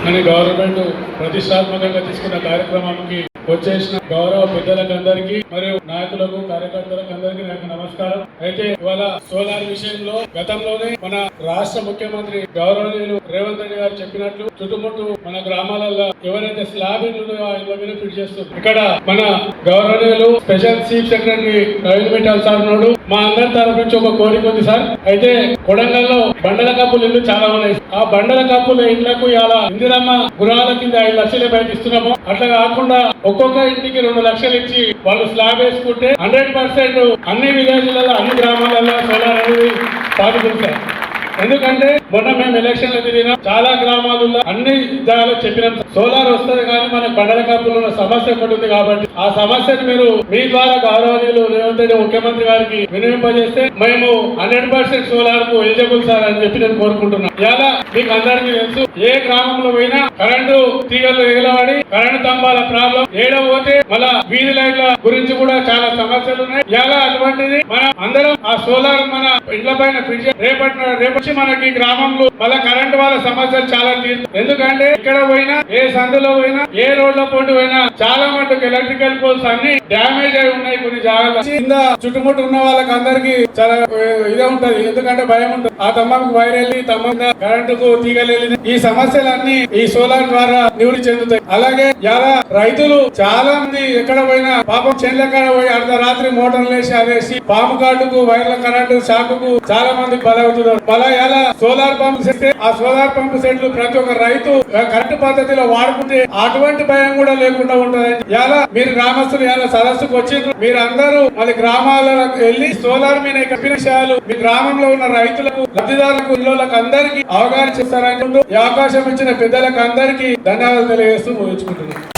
అని గవర్నమెంట్ ప్రతిష్టాత్మకంగా తీసుకున్న కార్యక్రమానికి వచ్చేసిన గౌరవ పెద్దలకందరికీ మరియు నాయకులకు కార్యకర్తలకు అందరికీ నాకు నమస్కారం. అయితే ఇవాళ సోలార్ విషయంలో గతంలోనే మన రాష్ట్ర ముఖ్యమంత్రి గౌరవనీయులు రేవంత్ రెడ్డి గారు చెప్పినట్లు చుట్టుముట్టు మన గ్రామాలలో ఎవరైతే స్లాబ్ ఇల్లు ఆ ఇళ్ళ మీద ఫిట్ చేస్తారు. ఇక్కడ మన గౌరవనీయులు special chief secretary Naveen Mittal sir ఉన్నాడు. మా అందరి తరఫు నుంచి ఒక కోరిక ఉంది సార్. అయితే కొడంగల్లో బండల కప్పులు ఇల్లు చాలా ఉన్నాయి. ఆ బండల కప్పుల ఇళ్లకు ఇలా ఇందిరమ్మ గృహాల కింద 5 లక్షలు బయట ఇస్తున్నాము. అట్లా కాకుండా ఒక్కొక్క ఇంటికి 2 లక్షలు ఇచ్చి వాళ్ళు స్లాబ్ వేసుకుంటే 100% అన్ని విలేజ్లలో అన్ని గ్రామాలలో సోలార్ అనేది సాగుతుంది సార్. ఎందుకంటే మొన్న మేము ఎలక్షన్లు తిరిగినా చాలా గ్రామాలలో అన్ని విధాలు చెప్పినాం సోలార్ వస్తుంది కానీ మన బండల కాపులో ఉన్న సమస్య ఒకటి ఉంది కాబట్టి ఆ సమస్యను మీరు మీ ద్వారా గౌరవనీయులు రేవంత్ రెడ్డి ముఖ్యమంత్రి గారికి వినియోగింపజేస్తే మేము 100% సోలార్ కు ఎలిజిబుల్ సార్ అని చెప్పి నేను కోరుకుంటున్నాను. ఇలా మీకు అందరికీ తెలుసు ఏ గ్రామంలో పోయినా కరెంటు తీగలు ఎగలబడి కరెంటు స్తంభాల ప్రాబ్లం ఏడో పోతే మళ్ళా వీధి లైట్ల గురించి కూడా చాలా సమస్యలు ఉన్నాయి. ఇలా అటువంటిది మనం అందరం ఆ సోలార్ మన ఇండ్ల పైన రేపటి మనకి గ్రామంలో మళ్ళా కరెంట్ వాళ్ళ సమస్యలు చాలా తీరు. ఎందుకంటే ఇక్కడ పోయినా ఏ సందులో పోయినా ఏ రోడ్ల పోటీ పోయినా చాలా మటుకు ఎలక్ట్రికల్ పోల్స్ అన్ని డ్యామేజ్ అయి ఉన్నాయి. కొన్ని జాగ్రత్తలు కింద చుట్టుముట్టు ఉన్న వాళ్ళకి అందరికి చాలా ఇదే ఉంటది. ఎందుకంటే భయం ఉంటుంది. ఆ తమ్మకు వైర్ వెళ్ళి తమ్మ కరెంటుకు తీగలెళ్ళి ఈ సమస్యలన్నీ ఈ సోలార్ ద్వారా నివృత్తి చెందుతాయి. అలాగే ఇలా రైతులు చాలా మంది ఎక్కడ పోయినా పాపం చెట్ల కాడ పోయి అర్ధరాత్రి మోటార్లు వేసి అదేసి పాము కాటుకు వైర్ల కరెంటు షాకుకు చాలా మంది బలవుతున్నారు. ఎలా సోలార్ పంప్ సెట్ ఆ సోలార్ పంప్ సెట్లు ప్రతి ఒక్క రైతు కరెక్ట్ పద్ధతిలో వాడుకుంటే అటువంటి భయం కూడా లేకుండా ఉంటది. ఎలా మీరు గ్రామస్తులు ఎలా సదస్సుకు వచ్చిండ్రు మీరు అందరూ మళ్ళీ గ్రామాలకు వెళ్ళి సోలార్ మీద విషయాలు మీ గ్రామంలో ఉన్న రైతులకు లబ్ధిదారులకు ఇళ్ళకి అందరికీ అవగాహన చేస్తారని ఈ అవకాశం ఇచ్చిన పెద్దలకు అందరికీ ధన్యవాదాలు తెలియజేస్తూ ముగించుకుంటున్నాను.